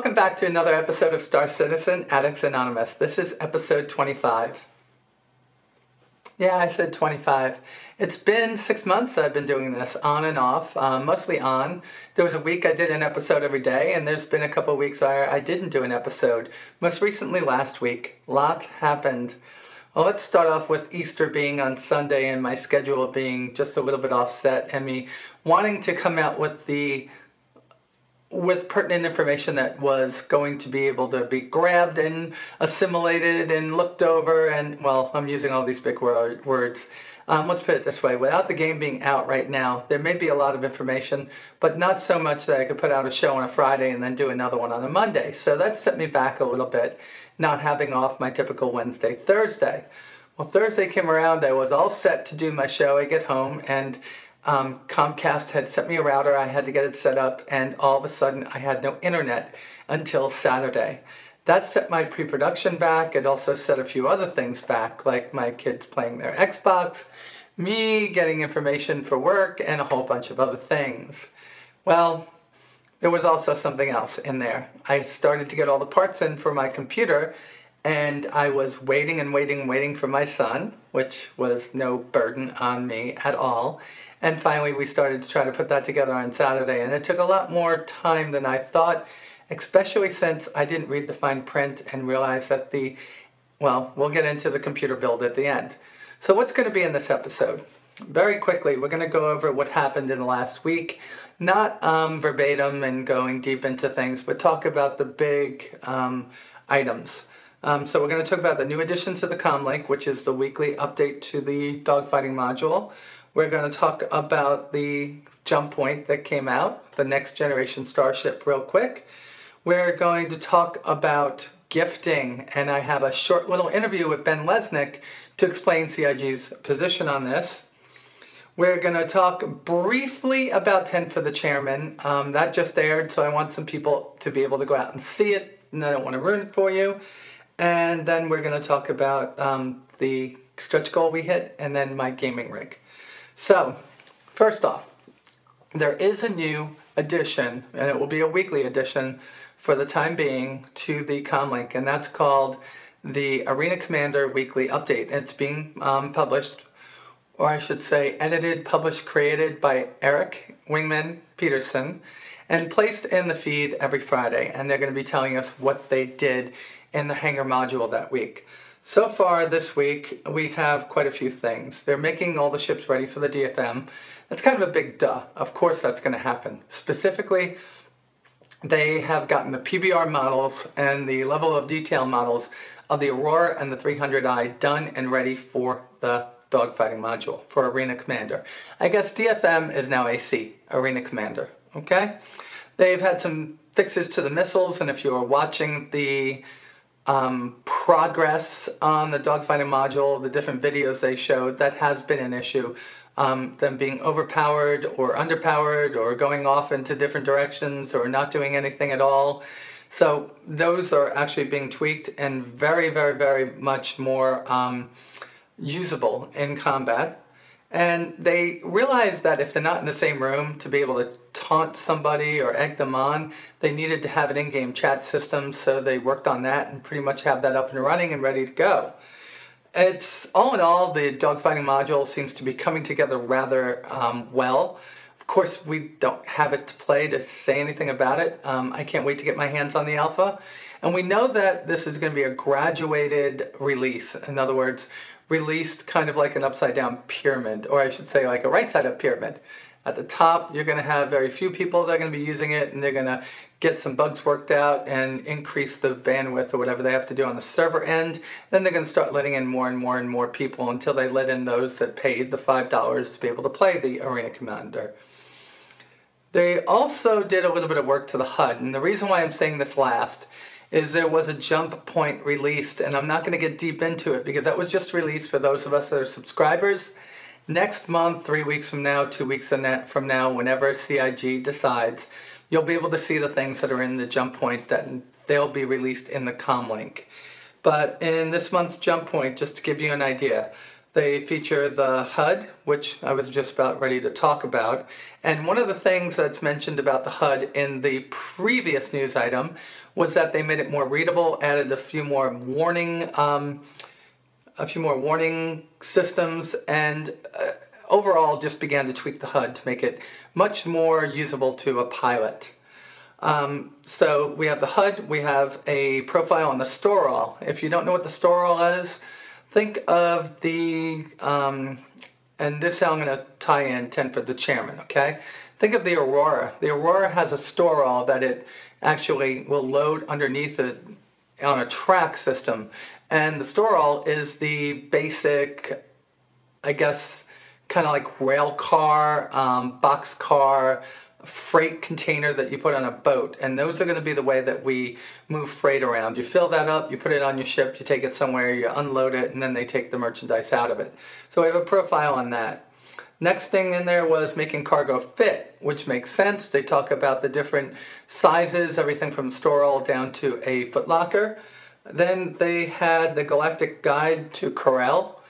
Welcome back to another episode of Star Citizen Addicts Anonymous. This is episode 25. Yeah, I said 25. It's been 6 months I've been doing this on and off, mostly on. There was a week I did an episode every day, and there's been a couple of weeks where I didn't do an episode. Most recently last week. Lots happened. Well, let's start off with Easter being on Sunday and my schedule being just a little bit offset and me wanting to come out with pertinent information that was going to be able to be grabbed and assimilated and looked over and, well, I'm using all these big words. Let's put it this way. Without the game being out right now, there may be a lot of information, but not so much that I could put out a show on a Friday and then do another one on a Monday. So that set me back a little bit, not having off my typical Wednesday, Thursday. Well, Thursday came around. I was all set to do my show. I get home and Comcast had sent me a router. I had to get it set up, and all of a sudden I had no internet until Saturday. That set my pre-production back. It also set a few other things back, like my kids playing their Xbox, me getting information for work, and a whole bunch of other things. Well, there was also something else in there. I started to get all the parts in for my computer, and I was waiting for my son, which was no burden on me at all. And finally, we started to try to put that together on Saturday, and it took a lot more time than I thought, especially since I didn't read the fine print and realize that we'll get into the computer build at the end. So what's going to be in this episode? Very quickly, we're going to go over what happened in the last week, not verbatim and going deep into things, but talk about the big items. So we're going to talk about the new addition to the Comlink, which is the weekly update to the dogfighting module. We're going to talk about the jump point that came out, the next generation Starship, real quick. We're going to talk about gifting, and I have a short little interview with Ben Lesnick to explain CIG's position on this. We're going to talk briefly about 10 for the Chairman. That just aired, so I want some people to be able to go out and see it, and I don't want to ruin it for you. And then we're going to talk about the stretch goal we hit, and then my gaming rig. So, first off, there is a new addition, and it will be a weekly addition for the time being, to the Comlink, and that's called the Arena Commander Weekly Update. It's being published, or I should say edited, published, created by Eric Wingman Peterson, and placed in the feed every Friday, and they're going to be telling us what they did in the hangar module that week. So far this week, we have quite a few things. They're making all the ships ready for the DFM. That's kind of a big duh. Of course that's going to happen. Specifically, they have gotten the PBR models and the level of detail models of the Aurora and the 300i done and ready for the dogfighting module, for Arena Commander. I guess DFM is now AC, Arena Commander, okay? They've had some fixes to the missiles, and if you are watching the progress on the dogfighting module, the different videos they showed, that has been an issue. Them being overpowered or underpowered or going off into different directions or not doing anything at all. So those are actually being tweaked and very, very, very much more usable in combat. And they realized that if they're not in the same room to be able to taunt somebody or egg them on, they needed to have an in-game chat system, so they worked on that and pretty much have that up and running and ready to go. It's, all in all, the dogfighting module seems to be coming together rather well. Of course, we don't have it to play to say anything about it. I can't wait to get my hands on the alpha. And we know that this is going to be a graduated release. In other words, released kind of like an upside-down pyramid, or I should say like a right-side-up pyramid. At the top, you're going to have very few people that are going to be using it, and they're going to get some bugs worked out and increase the bandwidth or whatever they have to do on the server end. Then they're going to start letting in more and more and more people until they let in those that paid the $5 to be able to play the Arena Commander. They also did a little bit of work to the HUD, and the reason why I'm saying this last is there was a jump point released, and I'm not going to get deep into it because that was just released for those of us that are subscribers. Next month, 3 weeks from now, 2 weeks from now, whenever CIG decides, you'll be able to see the things that are in the jump point that they'll be released in the Comlink. But in this month's jump point, just to give you an idea, They feature the HUD, which I was just about ready to talk about. And one of the things that's mentioned about the HUD in the previous news item was that they made it more readable, added a few more warning systems, and overall just began to tweak the HUD to make it much more usable to a pilot. So we have the HUD, we have a profile on the store all. If you don't know what the store all is, think of the, and this I'm going to tie in 10 for the chairman, okay? Think of the Aurora. The Aurora has a store all that it actually will load underneath it on a track system. And the store all is the basic, I guess, kind of like rail car, box car, freight container that you put on a boat. And those are going to be the way that we move freight around. You fill that up, you put it on your ship, you take it somewhere, you unload it, and then they take the merchandise out of it. So we have a profile on that. Next thing in there was making cargo fit, which makes sense. They talk about the different sizes, everything from store all down to a Foot Locker. Then they had the Galactic Guide to Corral.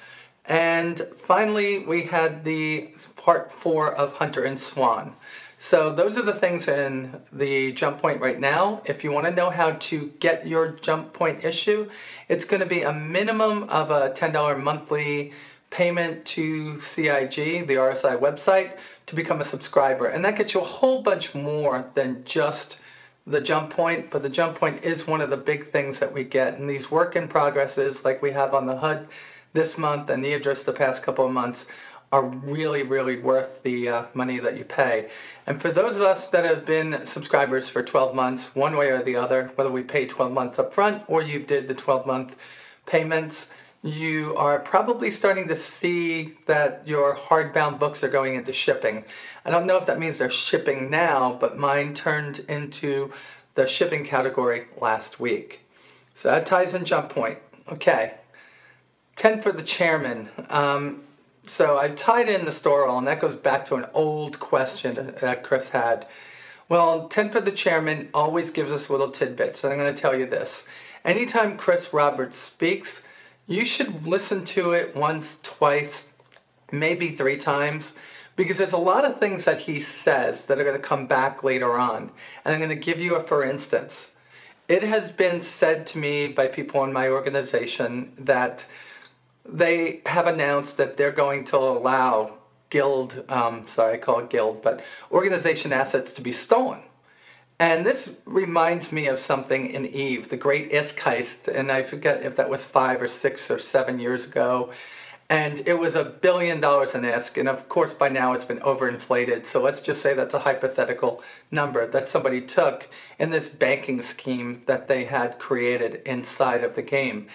And finally, we had the part 4 of Hunter and Swan. So those are the things in the jump point right now. If you want to know how to get your jump point issue, it's going to be a minimum of a $10 monthly payment to CIG, the RSI website, to become a subscriber. And that gets you a whole bunch more than just the jump point, but the jump point is one of the big things that we get. And these work in progresses like we have on the HUD this month and the address the past couple of months are really, really worth the money that you pay. And for those of us that have been subscribers for 12 months, one way or the other, whether we pay 12 months up front or you did the 12-month payments, you are probably starting to see that your hardbound books are going into shipping. I don't know if that means they're shipping now, but mine turned into the shipping category last week. So that ties in jump point. Okay, 10 for the chairman. So I've tied in the store all, and that goes back to an old question that Chris had. Well, 10 for the chairman always gives us little tidbits, and I'm going to tell you this. Anytime Chris Roberts speaks, you should listen to it once, twice, maybe 3 times, because there's a lot of things that he says that are going to come back later on. And I'm going to give you a for instance. It has been said to me by people in my organization that they have announced that they're going to allow I call it guild, but organization assets to be stolen. And this reminds me of something in Eve, the Great Isk Heist, and I forget if that was 5 or 6 or 7 years ago. And it was $1 billion in Isk, and of course by now it's been overinflated, so let's just say that's a hypothetical number that somebody took in this banking scheme that they had created inside of the game.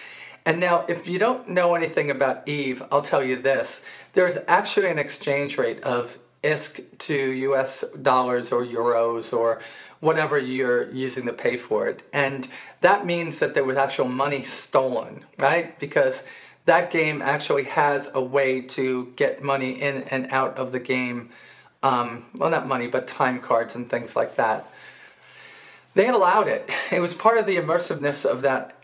And now, if you don't know anything about Eve, I'll tell you this. There is actually an exchange rate of ISK to US dollars or euros or whatever you're using to pay for it. And that means that there was actual money stolen, right? Because that game actually has a way to get money in and out of the game. Well, not money, but time cards and things like that. They allowed it. It was part of the immersiveness of that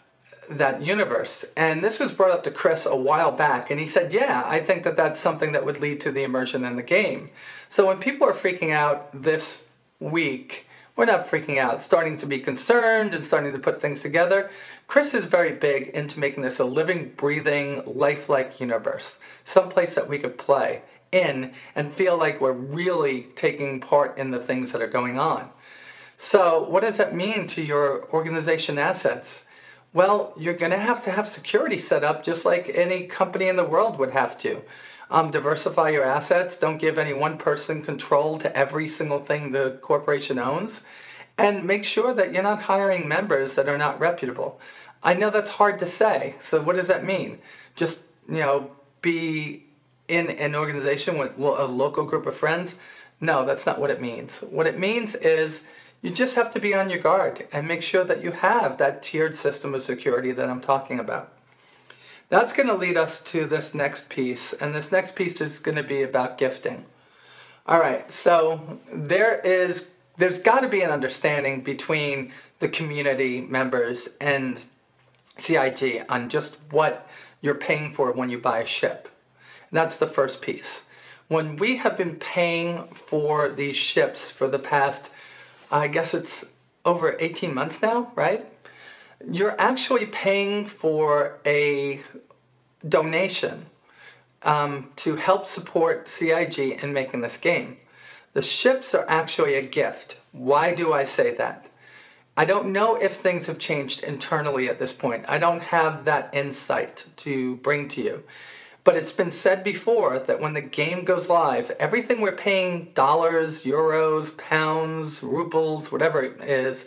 universe. And this was brought up to Chris a while back, and he said, yeah, I think that that's something that would lead to the immersion in the game. So when people are freaking out this week, we're not freaking out, starting to be concerned and starting to put things together. Chris is very big into making this a living, breathing, lifelike universe, someplace that we could play in and feel like we're really taking part in the things that are going on. So what does that mean to your organization assets? Well, you're going to have security set up just like any company in the world would have to. Diversify your assets. Don't give any one person control to every single thing the corporation owns. And make sure that you're not hiring members that are not reputable. I know that's hard to say. So what does that mean? Just, be in an organization with a local group of friends? No, that's not what it means. What it means is you just have to be on your guard and make sure that you have that tiered system of security that I'm talking about. That's going to lead us to this next piece, and this next piece is going to be about gifting. All right, so there's got to be an understanding between the community members and CIG on just what you're paying for when you buy a ship. And that's the first piece. When we have been paying for these ships for the past, I guess it's over 18 months now, right? You're actually paying for a donation to help support CIG in making this game. The ships are actually a gift. Why do I say that? I don't know if things have changed internally at this point. I don't have that insight to bring to you. But it's been said before that when the game goes live, everything we're paying dollars, euros, pounds, rubles, whatever it is,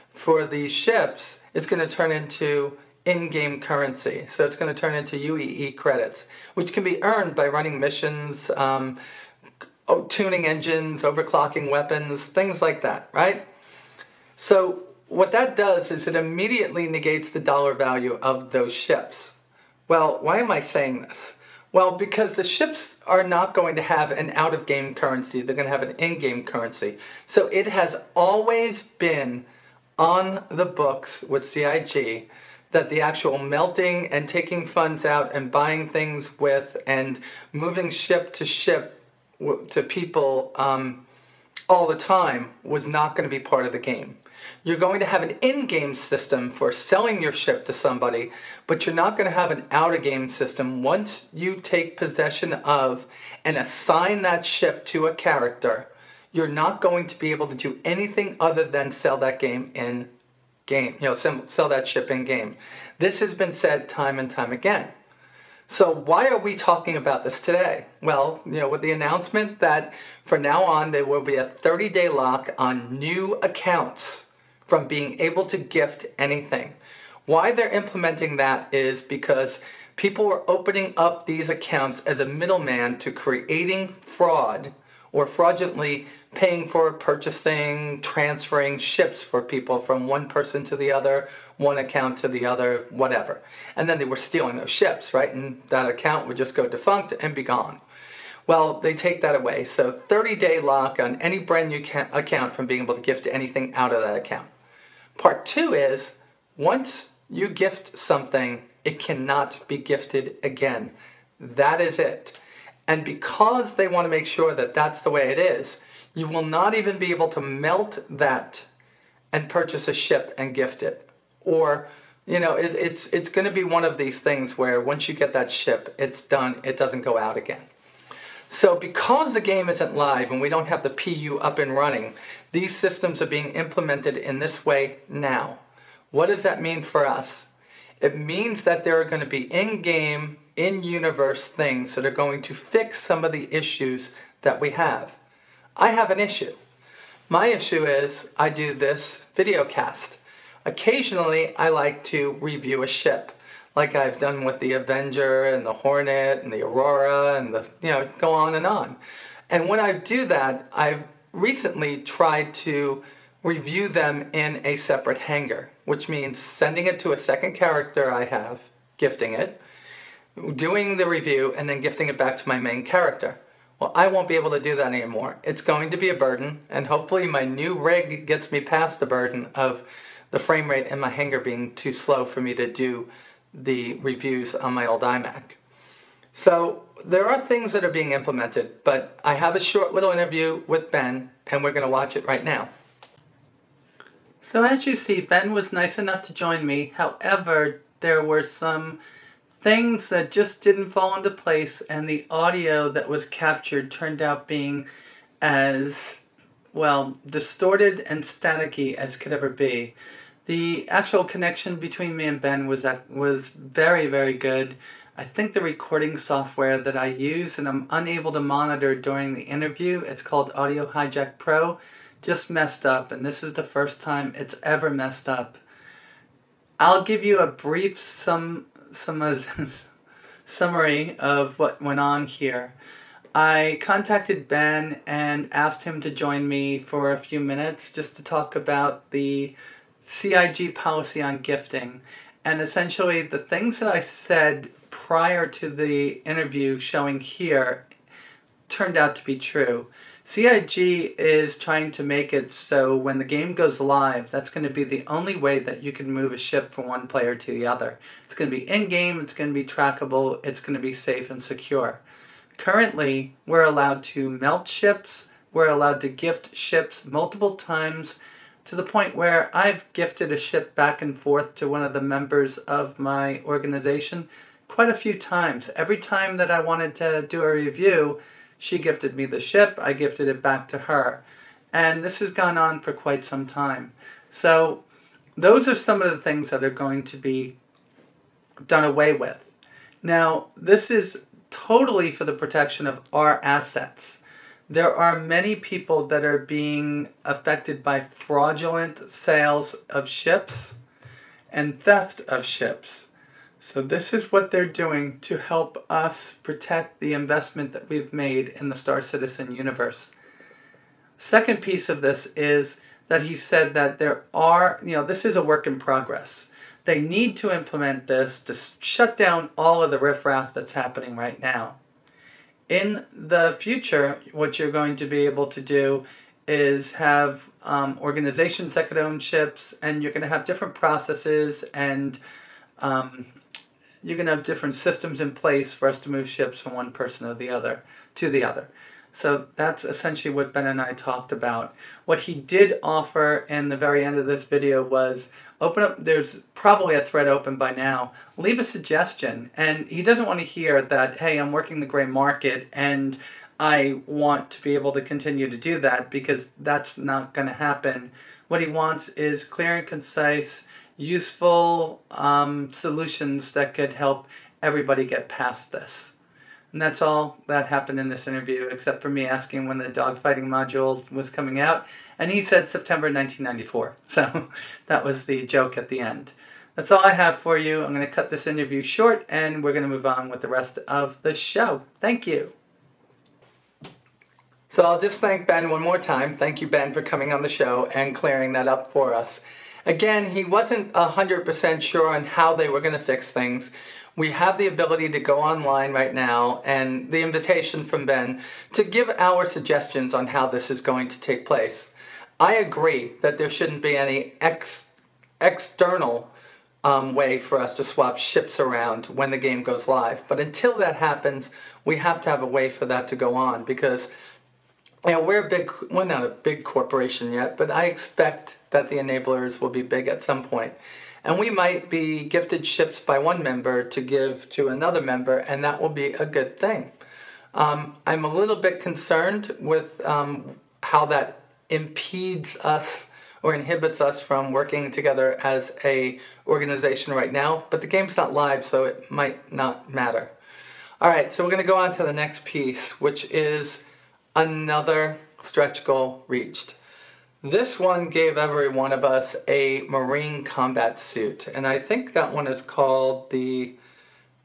for these ships, it's going to turn into in-game currency. So it's going to turn into UEE credits, which can be earned by running missions, tuning engines, overclocking weapons, things like that, right? So what that does is it immediately negates the dollar value of those ships. Well, why am I saying this? Well, because the ships are not going to have an out-of-game currency. They're going to have an in-game currency. So it has always been on the books with CIG that the actual melting and taking funds out and buying things with and moving ship to people all the time was not going to be part of the game. You're going to have an in-game system for selling your ship to somebody, but you're not going to have an out-of-game system. Once you take possession of and assign that ship to a character, you're not going to be able to do anything other than sell that game in game, sell that ship in game. This has been said time and time again. So why are we talking about this today? Well, with the announcement that from now on there will be a 30-day lock on new accounts from being able to gift anything. Why they're implementing that is because people are opening up these accounts as a middleman to creating fraud or fraudulently paying for purchasing, transferring ships for people from one person to the other, one account to the other, whatever. And then they were stealing those ships, right? And that account would just go defunct and be gone. Well, they take that away. So 30-day lock on any brand new account from being able to gift anything out of that account. Part two is, once you gift something, it cannot be gifted again. That is it. And because they want to make sure that that's the way it is, you will not even be able to melt that and purchase a ship and gift it. Or, it's going to be one of these things where once you get that ship, it's done, it doesn't go out again. So because the game isn't live and we don't have the PU up and running, these systems are being implemented in this way now. What does that mean for us? It means that there are going to be in-game, in-universe things that are going to fix some of the issues that we have. I have an issue. My issue is I do this video cast. Occasionally I like to review a ship, like I've done with the Avenger and the Hornet and the Aurora and the, go on and on. And when I do that, I've recently tried to review them in a separate hangar, which means sending it to a second character I have, gifting it, doing the review, and then gifting it back to my main character. Well, I won't be able to do that anymore. It's going to be a burden, and hopefully my new rig gets me past the burden of the frame rate in my hangar being too slow for me to do the reviews on my old iMac. So there are things that are being implemented, but I have a short little interview with Ben, and we're going to watch it right now. So as you see, Ben was nice enough to join me. However, there were some things that just didn't fall into place, and the audio that was captured turned out being as, distorted and staticky as could ever be. The actual connection between me and Ben was very, very good. I think the recording software that I use and I'm unable to monitor during the interview, it's called Audio Hijack Pro, just messed up, and this is the first time it's ever messed up. I'll give you a brief summary of what went on here. I contacted Ben and asked him to join me for a few minutes just to talk about the CIG policy on gifting. And essentially the things that I said prior to the interview showing here turned out to be true. CIG is trying to make it so when the game goes live, that's going to be the only way that you can move a ship from one player to the other. It's going to be in-game, it's going to be trackable, it's going to be safe and secure. Currently, we're allowed to melt ships, we're allowed to gift ships multiple times, to the point where I've gifted a ship back and forth to one of the members of my organization quite a few times. Every time that I wanted to do a review, she gifted me the ship, I gifted it back to her. And this has gone on for quite some time. So those are some of the things that are going to be done away with. Now, this is totally for the protection of our assets. There are many people that are being affected by fraudulent sales of ships and theft of ships. So this is what they're doing to help us protect the investment that we've made in the Star Citizen universe. Second piece of this is that he said that there are, this is a work in progress. They need to implement this to shut down all of the riffraff that's happening right now. In the future, what you're going to be able to do is have organizations that could own ships, and you're going to have different processes, and you're going to have different systems in place for us to move ships from one person or the other to the other. So that's essentially what Ben and I talked about. What he did offer in the very end of this video was open up, there's probably a thread open by now, leave a suggestion. And he doesn't want to hear that, hey, I'm working the gray market and I want to be able to continue to do that, because that's not going to happen. What he wants is clear and concise, useful solutions that could help everybody get past this. And that's all that happened in this interview, except for me asking when the dogfighting module was coming out. And he said September 1994. So that was the joke at the end. That's all I have for you. I'm going to cut this interview short, and we're going to move on with the rest of the show. Thank you. So I'll just thank Ben one more time. Thank you, Ben, for coming on the show and clearing that up for us. Again, he wasn't 100% sure on how they were going to fix things. We have the ability to go online right now, and the invitation from Ben to give our suggestions on how this is going to take place. I agree that there shouldn't be any external way for us to swap ships around when the game goes live. But until that happens, we have to have a way for that to go on, because we're a big, well, not a big corporation yet, but I expect that the enablers will be big at some point. And we might be gifted ships by one member to give to another member, and that will be a good thing. I'm a little bit concerned with how that impedes us or inhibits us from working together as a organization right now, but the game's not live, so it might not matter. All right, so we're going to go on to the next piece, which is another stretch goal reached. This one gave every one of us a Marine combat suit, and I think that one is called the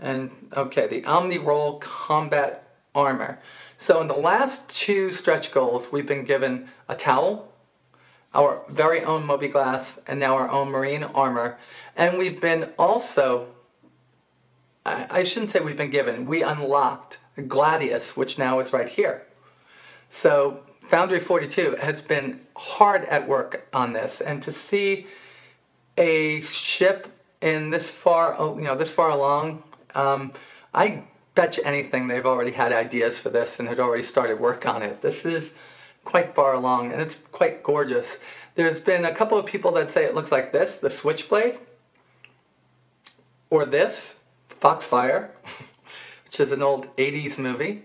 Omni-Roll Combat Armor. So in the last two stretch goals, we've been given a towel, our very own Mobi-Glass, and now our own Marine armor. And we've been also, I shouldn't say we've been given, we unlocked Gladius, which now is right here. So Foundry 42 has been hard at work on this, and to see a ship in this far, this far along, I bet you anything they've already had ideas for this and had already started work on it. This is quite far along, and it's quite gorgeous. There's been a couple of people that say it looks like this, the Switchblade, or this, Foxfire, which is an old 80s movie.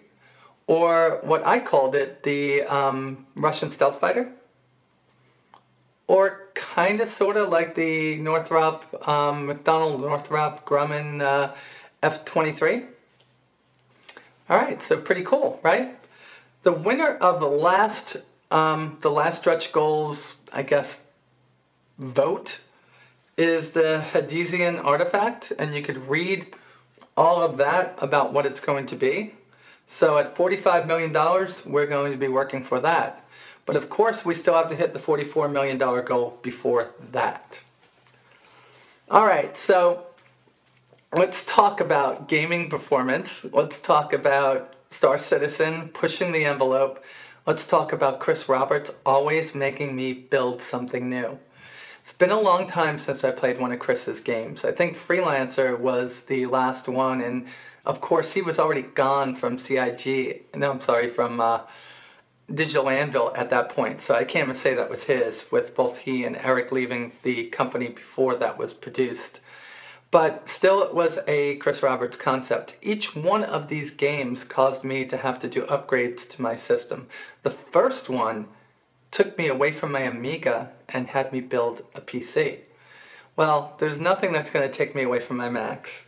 Or what I called it, the Russian stealth fighter. Or kind of, sort of like the McDonnell Northrop Grumman F-23. All right, so pretty cool, right? The winner of the last stretch goals, I guess, vote is the Hadesian artifact, and you could read all of that about what it's going to be. So at $45 million, we're going to be working for that. But of course, we still have to hit the $44 million goal before that. All right, so let's talk about gaming performance. Let's talk about Star Citizen pushing the envelope. Let's talk about Chris Roberts always making me build something new. It's been a long time since I played one of Chris's games. I think Freelancer was the last one, and Of course, he was already gone from from Digital Anvil at that point, so I can't even say that was his, with both he and Eric leaving the company before that was produced. But still, it was a Chris Roberts concept. Each one of these games caused me to have to do upgrades to my system. The first one took me away from my Amiga and had me build a PC. Well, there's nothing that's going to take me away from my Macs.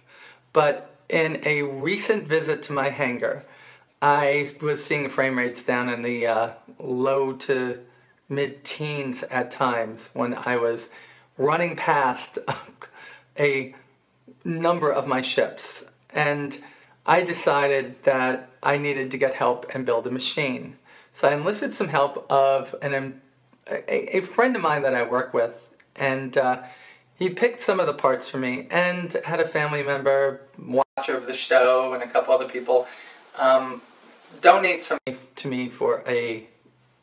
But in a recent visit to my hangar, I was seeing frame rates down in the low to mid-teens at times when I was running past a number of my ships. And I decided that I needed to get help and build a machine. So I enlisted some help of a friend of mine that I work with, and he picked some of the parts for me, and had a family member, watcher of the show, and a couple other people donate some to me for a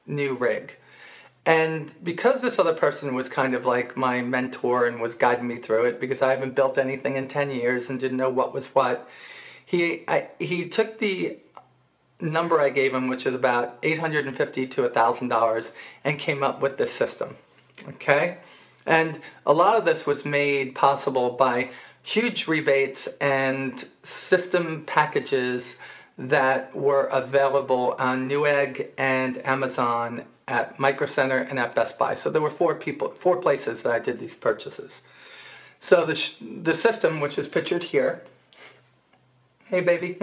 new rig. And because this other person was kind of like my mentor and was guiding me through it, because I haven't built anything in 10 years and didn't know what was what, he took the number I gave him, which is about $850 to $1,000, and came up with this system. Okay? And a lot of this was made possible by huge rebates and system packages that were available on Newegg and Amazon, at Micro Center, and at Best Buy. So there were four places that I did these purchases. So the system, which is pictured here, hey baby,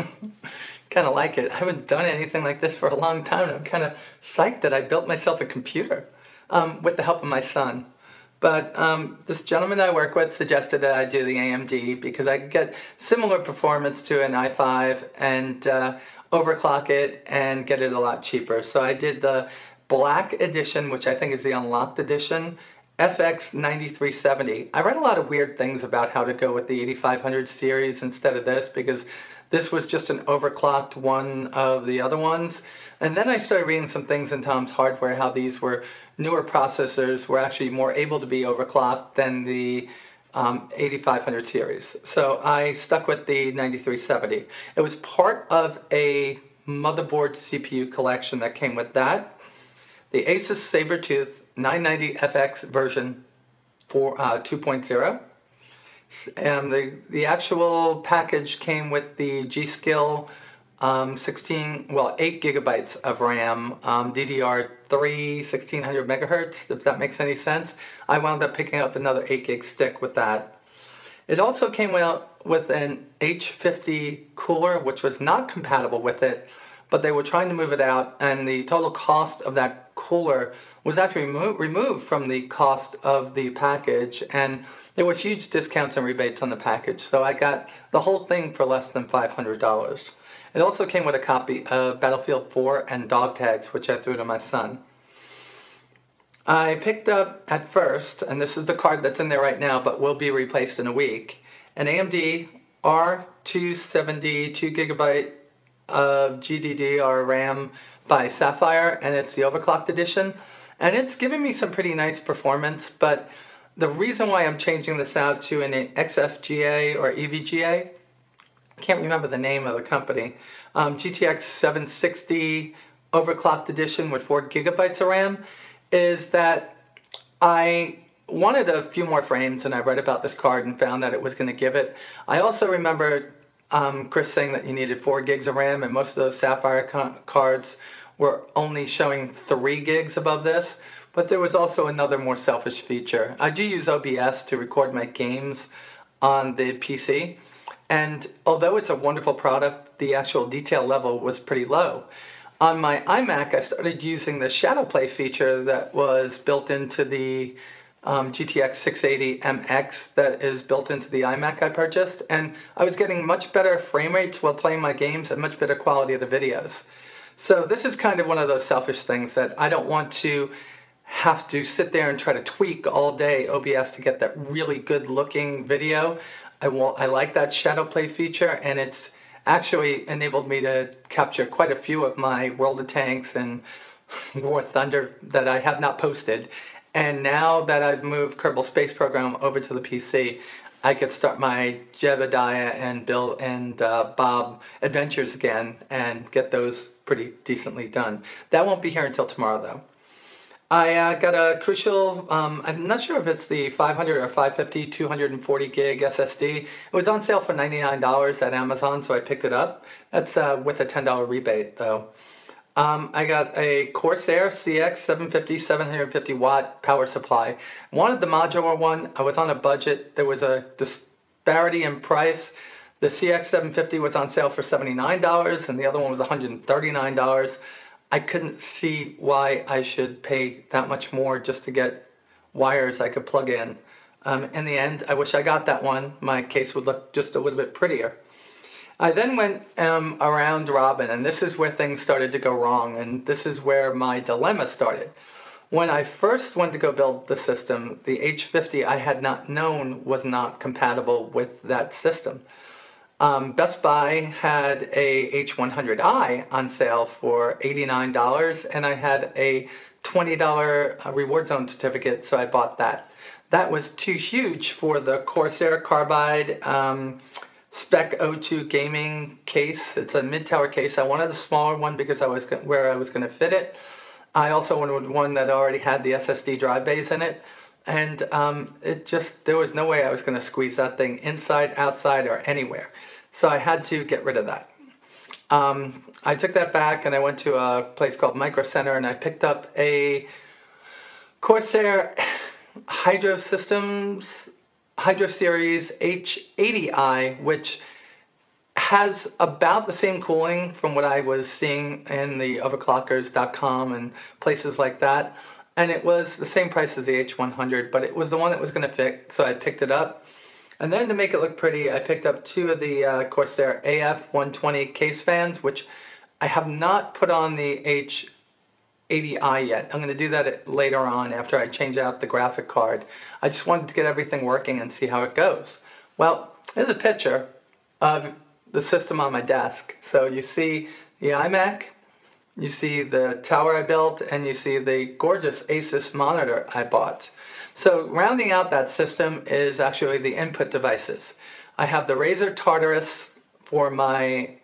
kind of like it. I haven't done anything like this for a long time. I'm kind of psyched that I built myself a computer with the help of my son. But this gentleman I work with suggested that I do the AMD because I could get similar performance to an i5 and overclock it and get it a lot cheaper. So I did the Black Edition, which I think is the unlocked edition, FX 9370. I read a lot of weird things about how to go with the 8500 series instead of this, because this was just an overclocked one of the other ones. And then I started reading some things in Tom's Hardware, how these were newer processors were actually more able to be overclocked than the 8500 series. So I stuck with the 9370. It was part of a motherboard CPU collection that came with that. The Asus Sabertooth 990FX version 2.0. And the actual package came with the G.Skill 8 gigabytes of RAM, DDR3, 1600 megahertz, if that makes any sense. I wound up picking up another 8 gig stick with that. It also came out with an H50 cooler, which was not compatible with it, but they were trying to move it out, and the total cost of that cooler was actually removed from the cost of the package, and there were huge discounts and rebates on the package, so I got the whole thing for less than $500. It also came with a copy of Battlefield 4 and Dog Tags, which I threw to my son. I picked up at first, and this is the card that's in there right now, but will be replaced in a week, an AMD R270 2 gigabyte of GDDR RAM by Sapphire, and it's the overclocked edition, and it's giving me some pretty nice performance. But the reason why I'm changing this out to an XFGA or EVGA, I can't remember the name of the company, GTX 760 overclocked edition with 4 gigabytes of RAM, is that I wanted a few more frames, and I read about this card and found that it was going to give it. I also remember Chris saying that you needed 4 gigs of RAM, and most of those Sapphire cards were only showing 3 gigs above this. But there was also another more selfish feature. I do use OBS to record my games on the PC, and although it's a wonderful product, the actual detail level was pretty low. On my iMac, I started using the shadow play feature that was built into the GTX 680 MX that is built into the iMac I purchased, and I was getting much better frame rates while playing my games and much better quality of the videos. So this is kind of one of those selfish things that I don't want to have to sit there and try to tweak all day OBS to get that really good looking video. I like that shadow play feature, and it's actually enabled me to capture quite a few of my World of Tanks and War Thunder that I have not posted. And now that I've moved Kerbal Space Program over to the PC, I could start my Jedediah and Bill and Bob adventures again and get those pretty decently done. That won't be here until tomorrow, though. I got a Crucial, I'm not sure if it's the 500 or 550 240 gig SSD. It was on sale for $99 at Amazon, so I picked it up. That's with a $10 rebate, though. I got a Corsair CX 750 750 watt power supply. Wanted the modular one. I was on a budget. There was a disparity in price. The CX 750 was on sale for $79 and the other one was $139. I couldn't see why I should pay that much more just to get wires I could plug in. In the end, I wish I got that one. My case would look just a little bit prettier. I then went around robin, and this is where things started to go wrong, and this is where my dilemma started. When I first went to go build the system, the H50 I had not known was not compatible with that system. Best Buy had a H100i on sale for $89, and I had a $20 reward zone certificate, so I bought that. That was too huge for the Corsair Carbide Spec 02 gaming case. It's a mid-tower case. I wanted a smaller one because where I was going to fit it. I also wanted one that already had the SSD drive bays in it. And there was no way I was going to squeeze that thing inside, outside, or anywhere. So I had to get rid of that. I took that back and I went to a place called Micro Center and I picked up a Corsair Hydro Series H80i, which has about the same cooling from what I was seeing in the overclockers.com and places like that. And it was the same price as the H100, but it was the one that was going to fit, so I picked it up. And then to make it look pretty, I picked up two of the Corsair AF120 case fans, which I have not put on the H80i yet. I'm going to do that later on after I change out the graphic card. I just wanted to get everything working and see how it goes. Well, here's a picture of the system on my desk. So you see the iMac, you see the tower I built, and you see the gorgeous Asus monitor I bought. So rounding out that system is actually the input devices. I have the Razer Tartarus for my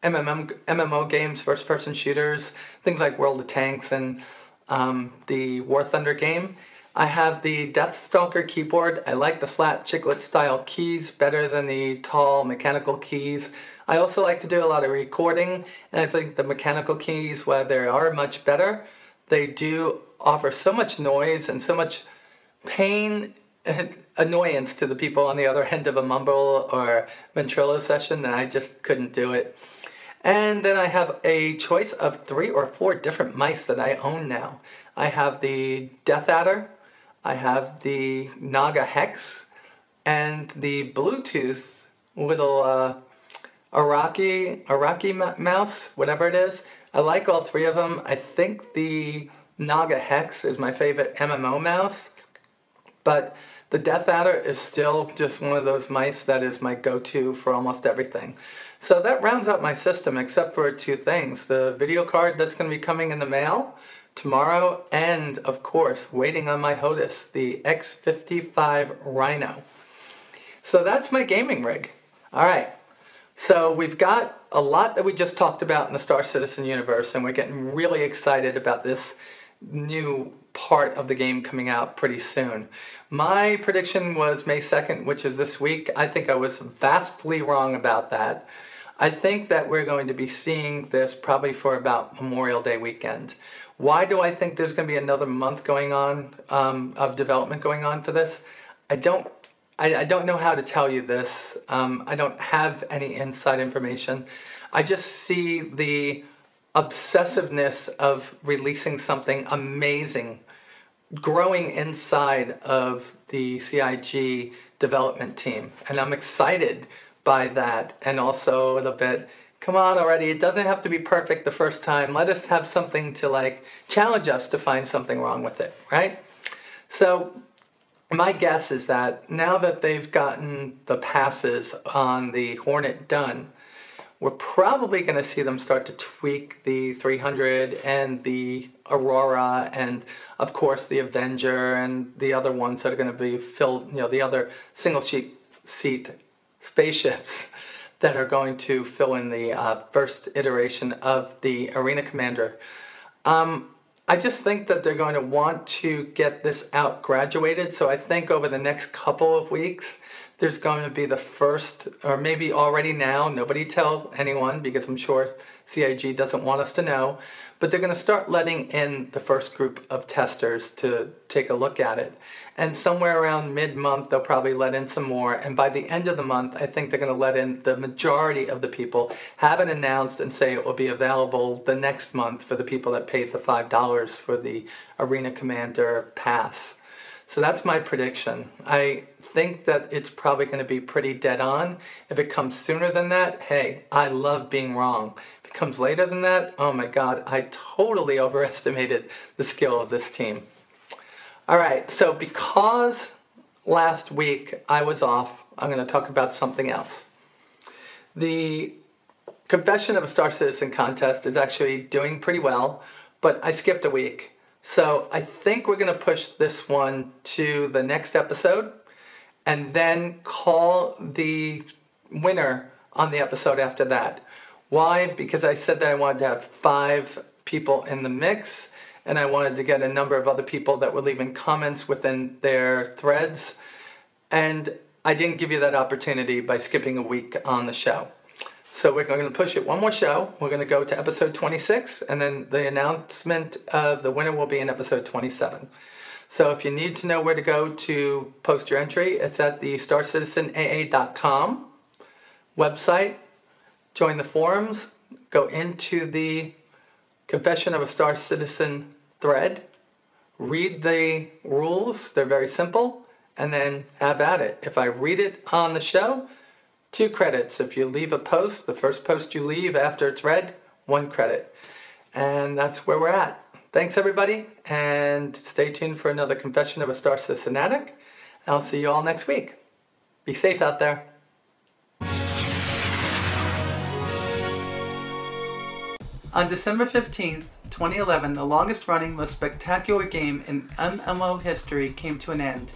MMO games, first-person shooters, things like World of Tanks and the War Thunder game. I have the Deathstalker keyboard. I like the flat chiclet-style keys better than the tall mechanical keys. I also like to do a lot of recording, and I think the mechanical keys, while they are much better, they do offer so much noise and so much pain and annoyance to the people on the other end of a mumble or ventrilo session that I just couldn't do it. And then I have a choice of 3 or 4 different mice that I own now. I have the Death Adder, I have the Naga Hex, and the Bluetooth little Araki mouse, whatever it is. I like all 3 of them. I think the Naga Hex is my favorite MMO mouse, but the Death Adder is still just one of those mice that is my go-to for almost everything. So that rounds out my system except for 2 things. The video card that's going to be coming in the mail tomorrow, and of course waiting on my HOTAS, the X55 Rhino. So that's my gaming rig. Alright, so we've got a lot that we just talked about in the Star Citizen universe, and we're getting really excited about this new part of the game coming out pretty soon. My prediction was May 2nd, which is this week. I think I was vastly wrong about that. I think that we're going to be seeing this probably for about Memorial Day weekend. Why do I think there's going to be another month going on of development going on for this? I don't know how to tell you this. I don't have any inside information. I just see the obsessiveness of releasing something amazing growing inside of the CIG development team. And I'm excited by that, and also a little bit, come on already, it doesn't have to be perfect the first time. Let us have something to like challenge us to find something wrong with it, right? So my guess is that now that they've gotten the passes on the Hornet done, we're probably going to see them start to tweak the 300 and the Aurora and, of course, the Avenger and the other ones that are going to be filled, you know, the other single sheet seat spaceships that are going to fill in the first iteration of the Arena Commander. I just think that they're going to want to get this out graduated, so I think over the next couple of weeks there's going to be the first, or maybe already now, nobody tell anyone because I'm sure CIG doesn't want us to know, but they're going to start letting in the first group of testers to take a look at it. And somewhere around mid-month they'll probably let in some more, and by the end of the month I think they're going to let in the majority of the people, have it announced and say it will be available the next month for the people that paid the $5 for the Arena Commander pass. So that's my prediction. I think that it's probably going to be pretty dead on. If it comes sooner than that, hey, I love being wrong. If it comes later than that, oh my God, I totally overestimated the skill of this team. All right, so because last week I was off, I'm going to talk about something else. The Confession of a Star Citizen contest is actually doing pretty well, but I skipped a week. So I think we're going to push this one to the next episode and then call the winner on the episode after that. Why? Because I said that I wanted to have 5 people in the mix, and I wanted to get a number of other people that were leaving comments within their threads, and I didn't give you that opportunity by skipping a week on the show. So we're going to push it one more show. We're going to go to episode 26, and then the announcement of the winner will be in episode 27. So if you need to know where to go to post your entry, it's at the StarCitizenAA.com website. Join the forums, go into the Confession of a Star Citizen thread, read the rules, they're very simple, and then have at it. If I read it on the show, 2 credits. If you leave a post, the first post you leave after it's read, 1 credit. And that's where we're at. Thanks everybody, and stay tuned for another Confession of a Star Citizen Addict. I'll see you all next week. Be safe out there. On December 15th, 2011, the longest-running, most spectacular game in MMO history came to an end.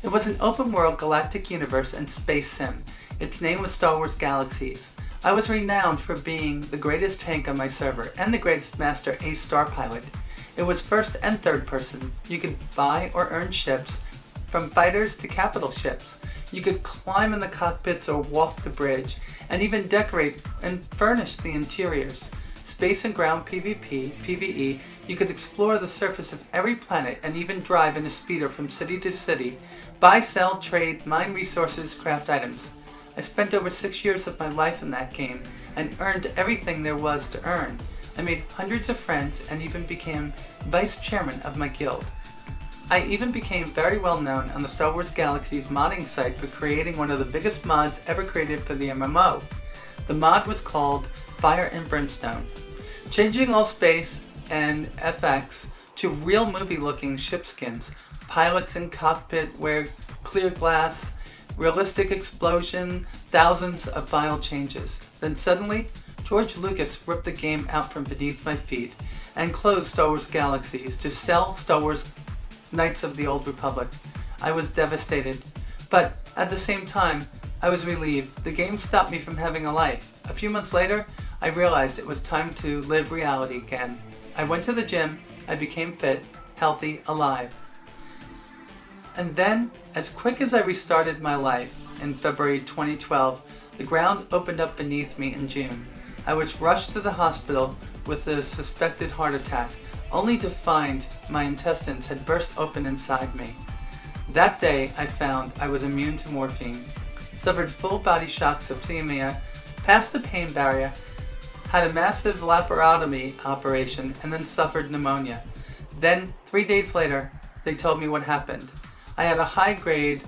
It was an open-world galactic universe and space sim. Its name was Star Wars Galaxies. I was renowned for being the greatest tank on my server and the greatest master ace star pilot. It was first and third person. You could buy or earn ships, from fighters to capital ships. You could climb in the cockpits or walk the bridge, and even decorate and furnish the interiors. Space and ground PvP, PvE, you could explore the surface of every planet and even drive in a speeder from city to city, buy, sell, trade, mine resources, craft items. I spent over 6 years of my life in that game and earned everything there was to earn. I made hundreds of friends and even became vice chairman of my guild. I even became very well known on the Star Wars Galaxies modding site for creating one of the biggest mods ever created for the MMO. The mod was called Fire and Brimstone. Changing all space and FX to real movie-looking ship skins, pilots in cockpit wear clear glass, realistic explosion, thousands of file changes. Then suddenly, George Lucas ripped the game out from beneath my feet and closed Star Wars Galaxies to sell Star Wars Knights of the Old Republic. I was devastated, but at the same time, I was relieved. The game stopped me from having a life. A few months later, I realized it was time to live reality again. I went to the gym, I became fit, healthy, alive. And then, as quick as I restarted my life in February 2012, the ground opened up beneath me in June. I was rushed to the hospital with a suspected heart attack, only to find my intestines had burst open inside me. That day, I found I was immune to morphine, suffered full body shock sepsemia, passed the pain barrier, had a massive laparotomy operation, and then suffered pneumonia. Then, 3 days later, they told me what happened. I had a high-grade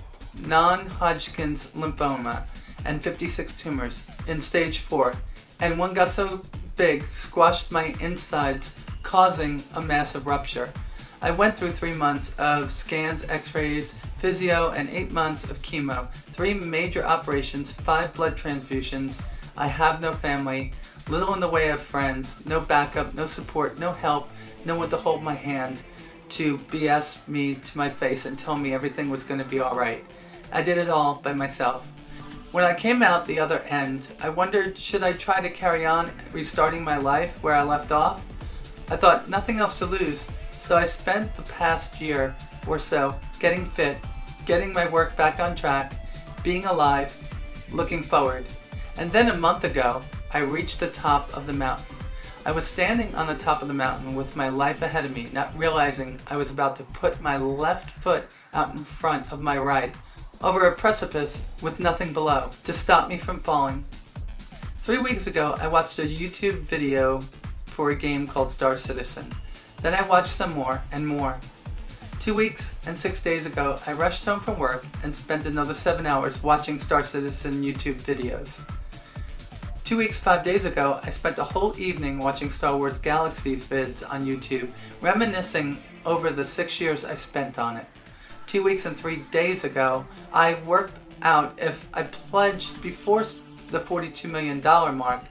non-Hodgkin's lymphoma and 56 tumors in stage 4, and one got so big, squashed my insides, causing a massive rupture. I went through 3 months of scans, x-rays, physio, and 8 months of chemo, 3 major operations, 5 blood transfusions. I have no family, little in the way of friends, no backup, no support, no help, no one to hold my hand to BS me to my face and tell me everything was going to be alright. I did it all by myself. When I came out the other end, I wondered, should I try to carry on restarting my life where I left off? I thought nothing else to lose, so I spent the past year or so getting fit, getting my work back on track, being alive, looking forward. And then a month ago, I reached the top of the mountain. I was standing on the top of the mountain with my life ahead of me, not realizing I was about to put my left foot out in front of my right, over a precipice with nothing below, to stop me from falling. 3 weeks ago, I watched a YouTube video for a game called Star Citizen. Then I watched some more and more. 2 weeks and 6 days ago, I rushed home from work and spent another 7 hours watching Star Citizen YouTube videos. 2 weeks, 5 days ago, I spent a whole evening watching Star Wars Galaxies vids on YouTube, reminiscing over the 6 years I spent on it. 2 weeks and 3 days ago, I worked out if I pledged before the $42 million mark,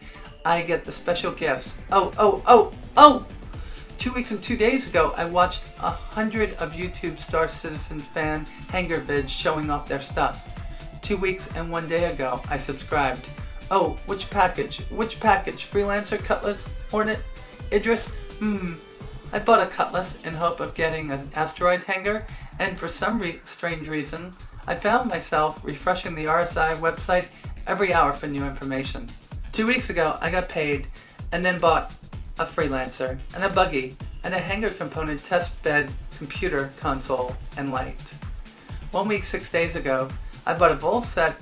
I get the special gifts. Oh! 2 weeks and 2 days ago, I watched 100 of YouTube Star Citizen fan hanger vids showing off their stuff. 2 weeks and 1 day ago, I subscribed. Oh, which package? Which package? Freelancer, Cutlass, Hornet, Idris? I bought a Cutlass in hope of getting an asteroid hanger, and for some strange reason, I found myself refreshing the RSI website every hour for new information. 2 weeks ago, I got paid and then bought a Freelancer and a buggy and a hanger component test bed computer console and light. 1 week, 6 days ago, I bought a full set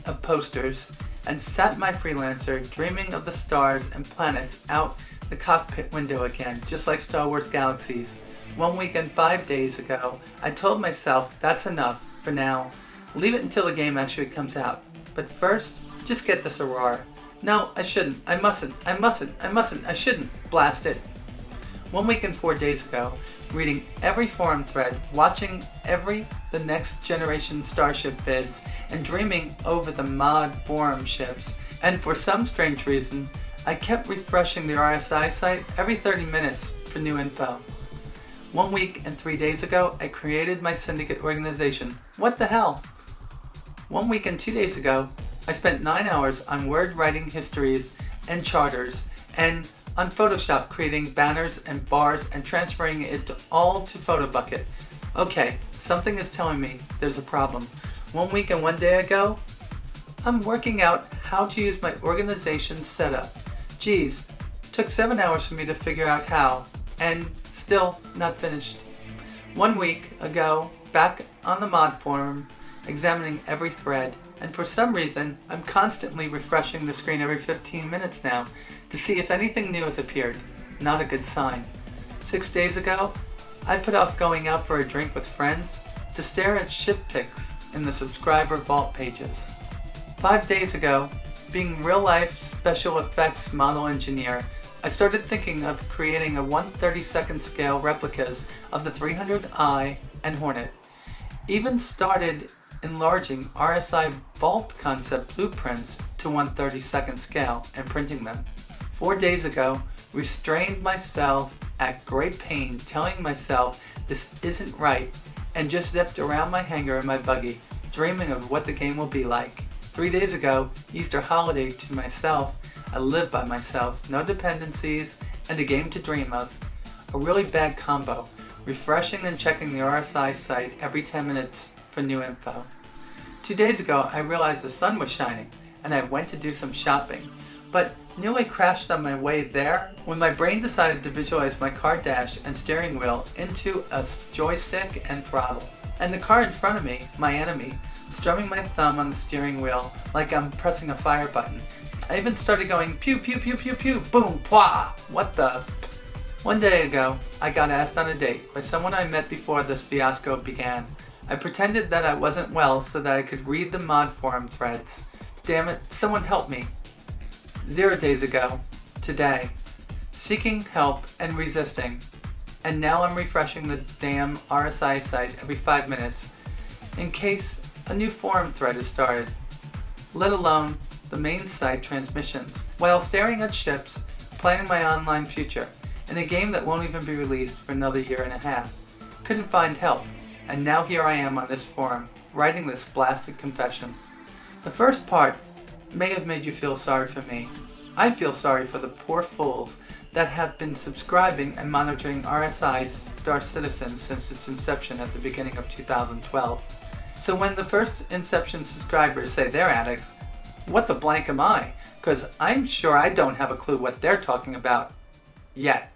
of posters and sat my Freelancer dreaming of the stars and planets out the cockpit window again, just like Star Wars Galaxies. 1 week and 5 days ago, I told myself that's enough for now. Leave it until the game actually comes out. But first, just get this Aurora. No, I shouldn't. I mustn't. I shouldn't. Blast it. 1 week and 4 days ago, reading every forum thread, watching the next generation Starship vids, and dreaming over the mod forum ships. And for some strange reason, I kept refreshing the RSI site every 30 minutes for new info. 1 week and 3 days ago, I created my syndicate organization. What the hell? 1 week and 2 days ago, I spent 9 hours on word writing histories and charters, and on Photoshop creating banners and bars and transferring it all to PhotoBucket. Okay, something is telling me there's a problem. 1 week and 1 day ago, I'm working out how to use my organization setup. Geez, took 7 hours for me to figure out how, and still not finished. 1 week ago, back on the mod forum, examining every thread, and for some reason, I'm constantly refreshing the screen every 15 minutes now to see if anything new has appeared. Not a good sign. 6 days ago, I put off going out for a drink with friends to stare at ship pics in the subscriber vault pages. 5 days ago, being real-life special effects model engineer, I started thinking of creating a 1/32nd scale replicas of the 300i and Hornet. Even started enlarging RSI Vault concept blueprints to 1/32nd scale and printing them. 4 days ago, restrained myself at great pain, telling myself this isn't right, and just zipped around my hangar in my buggy, dreaming of what the game will be like. 3 days ago, Easter holiday to myself, I live by myself, no dependencies, and a game to dream of. A really bad combo, refreshing and checking the RSI site every 10 minutes for new info. 2 days ago, I realized the sun was shining, and I went to do some shopping, but nearly crashed on my way there when my brain decided to visualize my car dash and steering wheel into a joystick and throttle, and the car in front of me, my enemy, strumming my thumb on the steering wheel like I'm pressing a fire button. I even started going pew pew pew pew pew, boom, pwah, what the? 1 day ago, I got asked on a date by someone I met before this fiasco began. I pretended that I wasn't well so that I could read the mod forum threads. Damn it, someone help me. 0 days ago, today, seeking help and resisting, and now I'm refreshing the damn RSI site every 5 minutes in case a new forum thread is started, let alone the main site transmissions, while staring at ships, planning my online future, in a game that won't even be released for another year and a half. Couldn't find help, and now here I am on this forum, writing this blasted confession. The first part may have made you feel sorry for me. I feel sorry for the poor fools that have been subscribing and monitoring RSI Star Citizen since its inception at the beginning of 2012. So when the first Inception subscribers say they're addicts, what the blank am I? Because I'm sure I don't have a clue what they're talking about yet.